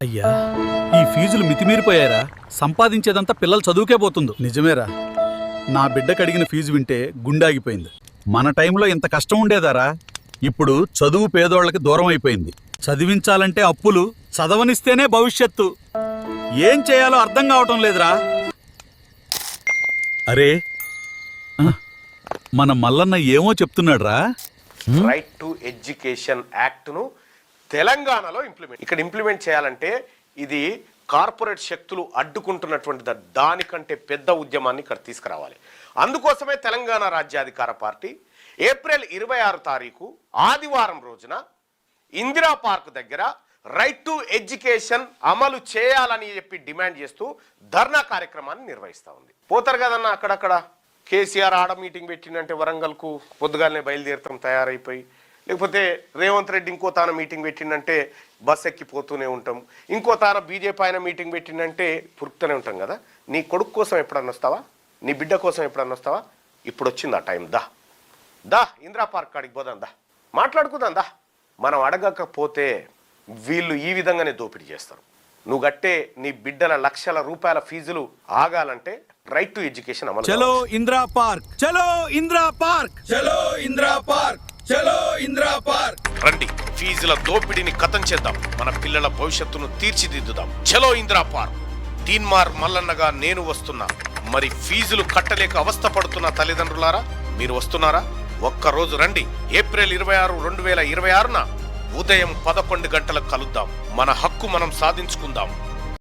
అయ్యా, ఈ ఫీజులు మితిమీరిపోయారా? సంపాదించేదంతా పిల్లలు చదువుకే పోతుందో. నిజమేరా, నా బిడ్డకు అడిగిన ఫీజు వింటే గుండాగిపోయింది. మన టైంలో ఇంత కష్టం ఉండేదారా? ఇప్పుడు చదువు పేదోళ్ళకి దూరం అయిపోయింది. చదివించాలంటే అప్పులు, చదవనిస్తేనే భవిష్యత్తు. ఏం చేయాలో అర్థం కావటం లేదురా. అరే, మన మల్లన్న ఏమో చెప్తున్నాడ్రా. రైట్ టు ఎడ్యుకేషన్ యాక్ట్ ను తెలంగాణలో ఇంప్లిమెంట్ చేయాలంటే ఇది కార్పొరేట్ శక్తులు అడ్డుకుంటున్నటువంటి దానికంటే పెద్ద ఉద్యమాన్ని ఇక్కడ తీసుకురావాలి. అందుకోసమే తెలంగాణ రాజ్యాధికార పార్టీ ఏప్రిల్ 26 తారీఖు ఆదివారం రోజున ఇందిరా పార్క్ దగ్గర రైట్ టు ఎడ్యుకేషన్ అమలు చేయాలని చెప్పి డిమాండ్ చేస్తూ ధర్నా కార్యక్రమాన్ని నిర్వహిస్తూ ఉంది. పోతారు కదన్నా అక్కడక్కడ. కేసీఆర్ ఆడ మీటింగ్ పెట్టిందంటే వరంగల్కు పొద్దుగాలనే బయలుదేరుతాం తయారైపోయి, లేకపోతే రేవంత్ రెడ్డి ఇంకో తాన మీటింగ్ పెట్టిందంటే బస్ ఎక్కిపోతూనే ఉంటాం, ఇంకో తాన బీజేపీ ఆయన మీటింగ్ పెట్టిందంటే పురుకుతూనే ఉంటాం కదా. నీ కొడుకు కోసం ఎప్పుడన్నా వస్తావా? నీ బిడ్డ కోసం ఎప్పుడన్నా వస్తావా? ఇప్పుడు వచ్చింది ఆ టైం. దా ఇందిరా పార్క్ కాడికి పోదాం, దా మాట్లాడుకుందాం. దా మనం అడగకపోతే వీళ్ళు ఈ విధంగానే దోపిడీ చేస్తారు. నువ్వు గట్టే నీ బిడ్డల లక్షల రూపాయల ఫీజులు ఆగాలంటే రైట్ టు ఎడ్యుకేషన్ అమలు. చలో ఇందిరా పార్క్, చలో ఇందిరా పార్క్, చలో ఇందిరా పార్క్, చలో ఇందిరా పార్క్. రండి, ఫీజుల దోపిడీని ఖతం చేద్దాం, మన పిల్లల భవిష్యత్తును తీర్చిదిద్దుదాం. చలో ఇందిరా పార్క్. తీన్మార్ మల్లన్నగా నేను వస్తున్నా. మరి ఫీజులు కట్టలేక అవస్థ పడుతున్న తల్లిదండ్రులారా, మీరు వస్తున్నారా? ఒక్కరోజు రండి. ఏప్రిల్ 26, 2026న ఉదయం 11 గంటలకు కలుద్దాం. మన హక్కు మనం సాధించుకుందాం.